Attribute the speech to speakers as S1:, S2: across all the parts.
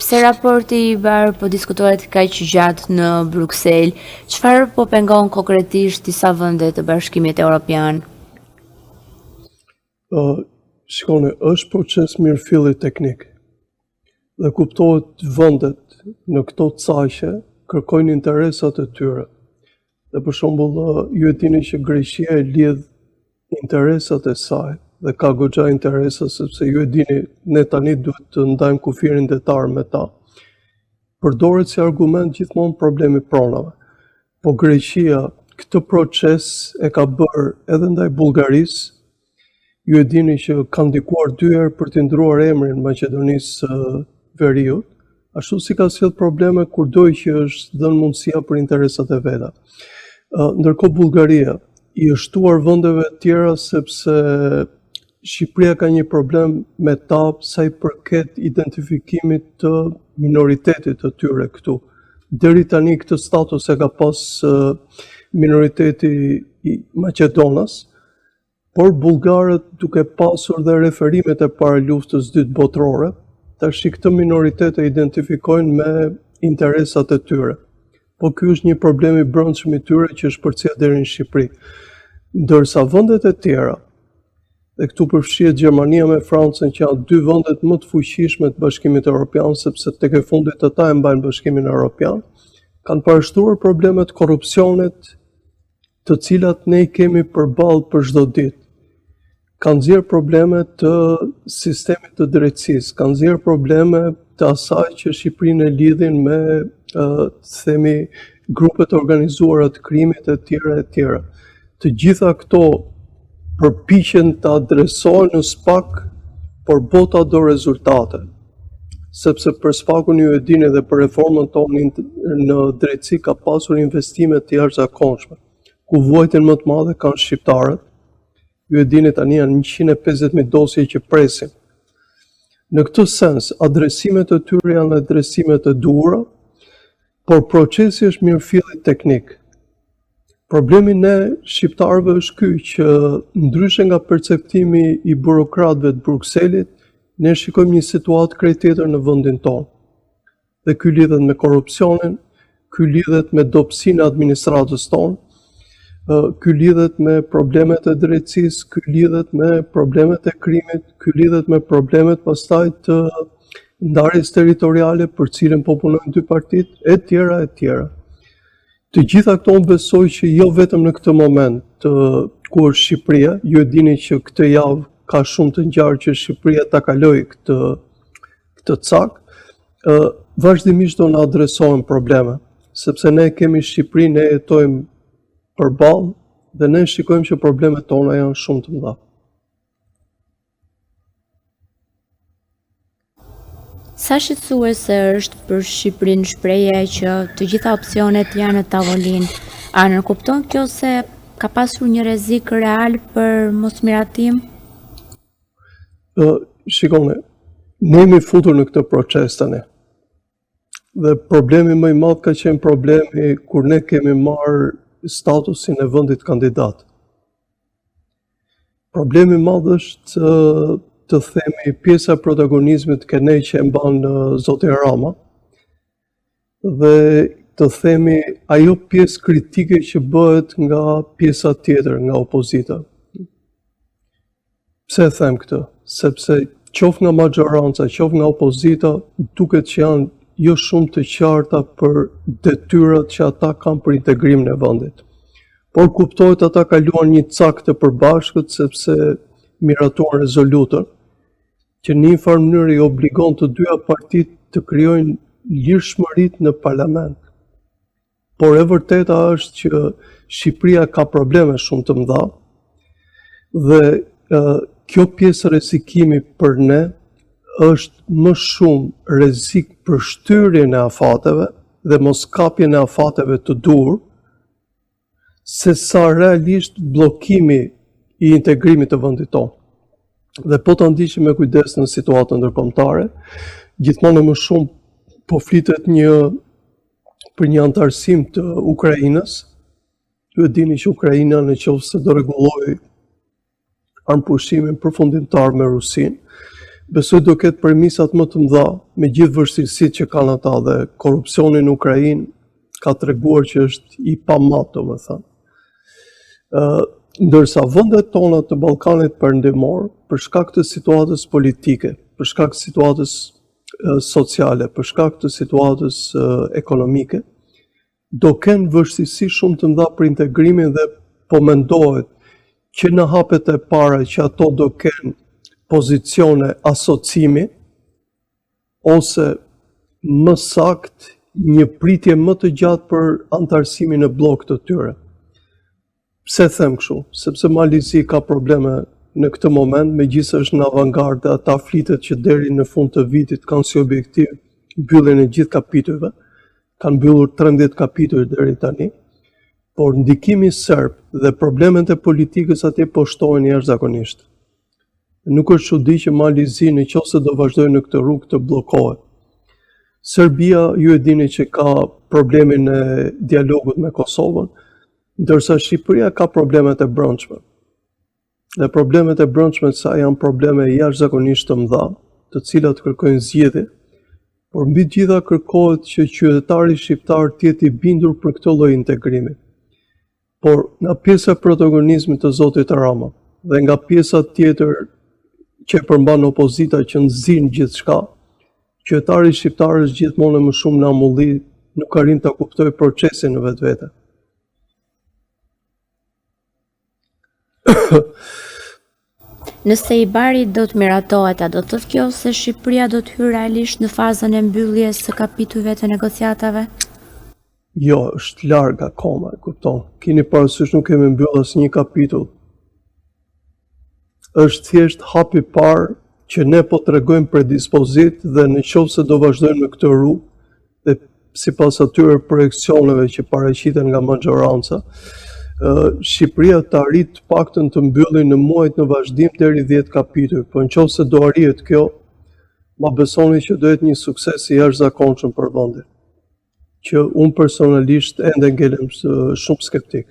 S1: Se raporti i bardh po diskutohet kaq gjatë në Bruksel, çfarë po pengon konkretisht disa vende të Bashkimit Evropian?
S2: Shikoni, është proces mirëfilli teknik. Dhe kuptohet vendet në këto caqe kërkojnë interesat e tyre. Dhe për shembull, ju e dini që Greqia e lidh interesat e saj dhe ka goxha interesa sepse ju e dini ne tani duhet të ndajmë kufirin detar me ta. Përdoret si argument gjithmonë problemi pronave. Po Greqia këtë proces e ka bërë edhe ndaj Bullgarisë. Ju e dini që kanë ndikuar 2 herë për të ndruar emrin Maqedonisë Veriut, ashtu si ka sjell probleme kurdo që është dhënë mundësia për interesat e veta. Ndërkohë Bullgaria i është shtuar vendeve të tjera sepse Shqipëria ka një problem me ta sa i përket identifikimit të minoritetit të tyre këtu. Deri tani këtë status e ka pas minoriteti i Maqedonas, por bullgarët duke pasur dhe referimet e para luftës dytë botërore, tash këtë minoritet e identifikojnë me interesat e tyre. Po ky është një problem i brendshëm i tyre që është përcjell deri në Shqipëri. Ndërsa vendet e tjera, dhe këtu përfshihet Gjermania me Francën që janë 2 vendet më të fuqishme të Bashkimit Evropian, sepse tek e fundit ata e mbajnë Bashkimin Evropian, kanë parashtruar problemet korrupsionit, të cilat ne i kemi përballë për çdo ditë. Kanë nxjerr probleme të sistemit të drejtësisë, kanë nxjerr probleme të asaj që Shqipërinë e lidhin me themi grupet organizuara të krimit e tjera. Të gjitha këto përpiqen të adresohen në SPAK, por bota do rezultate. Sepse për SPAK-un ju e dini dhe për reformën tonë në drejtësi ka pasur investime të jashtëzakonshme, ku vuajtjen më të madhe kanë shqiptarët. Ju e dini tani janë 150.000 dosje që presin. Në këtë sens, adresimet e tyre janë adresimet e duhura, por procesi është mirëfilli teknik. Problemi ne shqiptarëve është ky që ndryshe nga perceptimi i burokratëve të Brukselit, ne shikojmë një situatë krejt tjetër në vendin tonë. Dhe ky lidhet me korrupsionin, ky lidhet me dobësinë e administratës tonë, ky lidhet me problemet e drejtësisë, ky lidhet me problemet e krimit, ky lidhet me problemet pastaj të ndarjes territoriale për cilën po punojnë 2 partitë e tjera. Të gjitha këto unë besoj që jo vetëm në këtë moment ku është Shqipëria, ju e dini që këtë javë ka shumë të ngjarë që Shqipëria ta kaloi këtë cak, vazhdimisht do na adresohen probleme, sepse ne kemi Shqipërinë, ne jetojmë përballë dhe ne shikojmë që problemet tona janë shumë të mëdha.
S1: Sa shqetësuese është për Shqipërinë shprehja që të gjitha opsionet janë në tavolinë? A nënkupton kjo se ka pasur një rrezik real për mosmiratim?
S2: Shikoni, ne jemi futur në këtë proces tani. Dhe problemi më i madh ka qenë problemi kur ne kemi marrë statusin e vendit kandidat. Problemi i madh është të themi pjesa e protagonizmit kënej që e mban zoti Rama dhe të themi ajo pjesë kritike që bëhet nga pjesa tjetër, nga opozita. Pse e them këtë? Sepse qoftë nga maggjoranca, qoftë nga opozita, duket që janë jo shumë të qarta për detyrat që ata kanë për integrimin e vendit. Por kuptohet ata kaluan një cak të përbashkët sepse miratuan rezolutën, që në një farë mënyrë i obligon të 2 partitë të krijojnë lirshmëritë në parlament. Por e vërteta është që Shqipëria ka probleme shumë të mëdha dhe kjo pjesë rrezikimi për ne është më shumë rrezik për shtyrjen e afateve dhe moskapjen e afateve të dur, se sa realisht bllokimi i integrimit të vendit tonë. Dhe po të ndiqim me kujdes në situatën ndërkombëtare, gjithmonë më shumë po flitet për një antarësim të Ukrainës. Ju e dini që Ukraina në qoftë se do rregullojë armëpushtimin përfundimtar me Rusinë, besoj do ketë premisat më të mëdha me gjithë vështirësitë që kanë ata dhe korrupsioni në Ukrainë ka treguar që është i pamat, domethënë. Ndërsa vendet tona të Ballkanit Perëndimor, për shkak të situatës politike, për shkak të situatës sociale, për shkak të situatës ekonomike, do kenë vështirësi shumë të mëdha për integrimin dhe po mendohet që në hapet e para që ato do kenë pozicione asocimi ose më sakt një pritje më të gjatë për antarësimin në blok të tyre. Pse them kështu? Sepse Malizi ka probleme në këtë moment, megjithëse është në avangardë, ata flitet që deri në fund të vitit kanë si objektiv mbylljen e gjithë kapitujve, kanë mbyllur 13 kapituj deri tani, por ndikimi serb dhe problemet e politikës atje po shtohen jashtëzakonisht. Nuk është çudi që Malizi nëse do vazhdojë në këtë rrugë të bllokohet. Serbia, ju e dini që ka problemin e dialogut me Kosovën, ndërsa Shqipëria ka problemet e brendshme. Dhe problemet e brendshme sa janë probleme jashtëzakonisht të mëdha, të cilat kërkojnë zgjedhje, por mbi gjitha kërkohet që qytetari shqiptar të jetë i bindur për këtë lloj integrimi. Por nga pjesa e protagonizmit të zotit Rama dhe nga pjesa tjetër që përmban opozita që nxin gjithçka, qytetari shqiptar është gjithmonë më shumë në amulli, nuk arrin ta kuptojë procesin në vetvete.
S1: Nëse i bari do të miratohet, a do të thotë kjo se Shqipëria do të hyrë realisht në fazën e mbylljes së kapitujve të negociatave?
S2: Jo, është larg akoma, e kupton. Keni parasysh nuk kemi mbyllur asnjë kapitull. Është thjesht hapi i parë që ne po tregojmë predispozit dhe në qoftë se do vazhdojmë në këtë rrugë dhe sipas atyre projeksioneve që paraqiten nga maxhoranca, Shqipëria të arrit të paktën të mbylli në muajt në vazhdim deri 10 kapituj, por nëse do arrihet kjo, ma besoni që do jetë një sukses i jashtëzakonshëm për vendin, që unë personalisht ende ngelem shumë skeptik.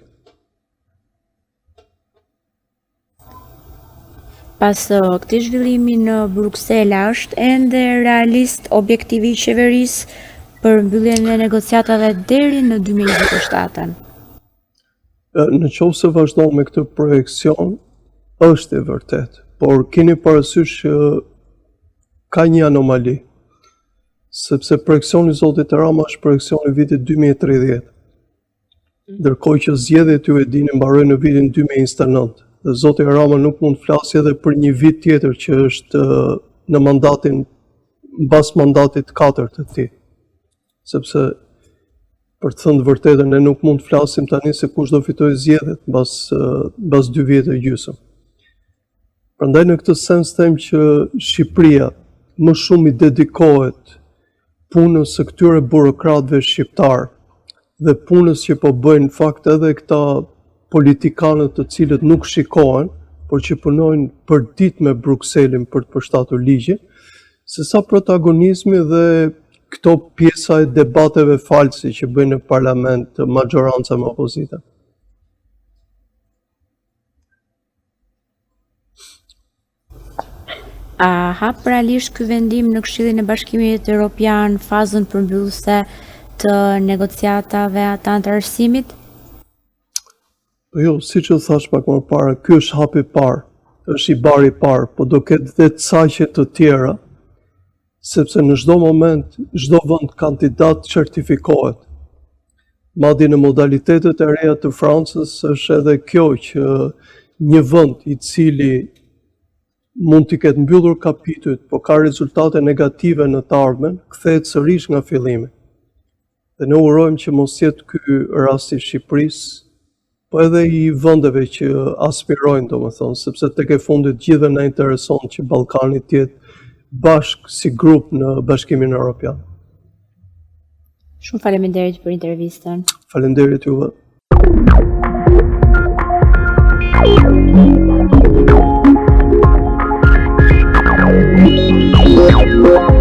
S1: Pas këtij zhvillimi në Bruksela, është ende realist objektivi i qeverisë për mbylljen e negociatave deri në 2027?
S2: Në qoftë se vazhdon me këtë projekcion, është e vërtet, por keni parasysh që ka një anomali, sepse projekcioni i zotit Rama është projekcioni i vitit 2030, ndërkohë që zgjedhjet ju e dini mbarojnë në vitin 2029, dhe zoti Rama nuk mund të flasë edhe për një vit tjetër që është në mandatin, mbas mandatit 4 të tij, sepse për të thënë të vërtetën, ne nuk mund të flasim tani se kush do fitojë zgjedhjet mbas 2 vjet e gjysmë. Prandaj në këtë sens them që Shqipëria më shumë i dedikohet punës së këtyre burokratëve shqiptar dhe punës që po bëjnë në fakt edhe këta politikanët të cilët nuk shikohen, por që punojnë për ditë me Brukselin për të përshtatur ligje, sesa protagonizmi dhe këto pjesa e debateve falsi që bëjnë në parlament maxhoranca me opozita.
S1: A hap realisht ky vendim në Këshillin e Bashkimit Evropian fazën përmbyllëse të negociatave të antarësimit?
S2: Po jo, siç u thash pak më parë, ky është hapi i parë, është i bari i parë, po do ketë dhe të saqe të tjera, sepse në çdo moment, çdo vend kandidat certifikohet. Madje në modalitetet e reja të Francës është edhe kjo që një vend i cili mund të ketë mbyllur kapitujt, po ka rezultate negative në të ardhmen, kthehet sërish nga fillimi. Dhe ne urojmë që mos jetë ky rasti i Shqipërisë, po edhe i vendeve që aspirojnë, domethënë, sepse tek e fundit gjithë na intereson që Ballkani të jetë bashkë si grup në Bashkimin Evropian.
S1: Shumë faleminderit për intervistën.
S2: Faleminderit juve.
S3: Yeah.